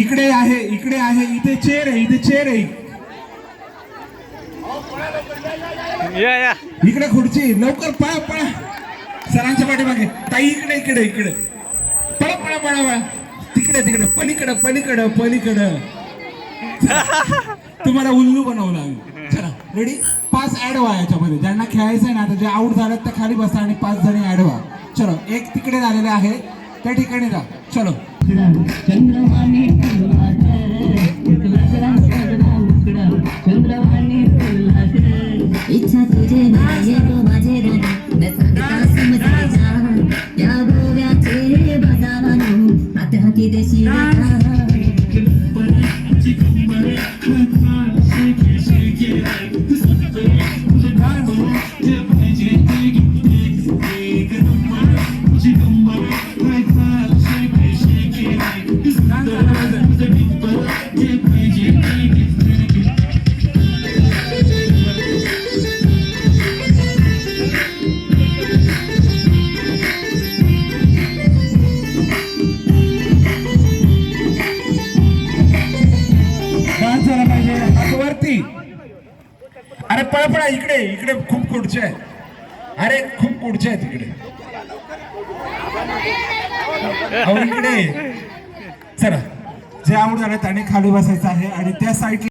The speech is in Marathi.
इकडे आहे, इकडे आहे, इथे चेअर आहे, इथे चेअर आहे. या इकडे खुर्ची, लवकर पळा पळा. सरांच्या पाठीमागे. ताई इकडे इकडे इकडे पळा पळा पळा पळा. तिकडे तिकडे पलीकडे पलीकडे पलीकडे. तुम्हाला उल्लू बनवलं आम्ही. चला रेडी. 5 ऍड व्हा याच्यामध्ये. ज्यांना खेळायचं आहे ना, आता जे आउट झालेत त्या खाली बसा आणि 5 जणी ऍड व्हा. चलो, एक तिकडे झालेले आहे त्या ठिकाणी जा. चलो. इच्छा तुझे माझे तो माझे रण मैं सांगता समझे जा या गोव्याचे बदामानो हात हाती देशी अरे पळा पळा. इकडे इकडे खूप खुर्च्या आहेत. अरे खूप खुर्च्या आहेत इकडे. अहो इकडे चला. जे आवड झालं त्याने खाली बसायचं आहे आणि त्या साईड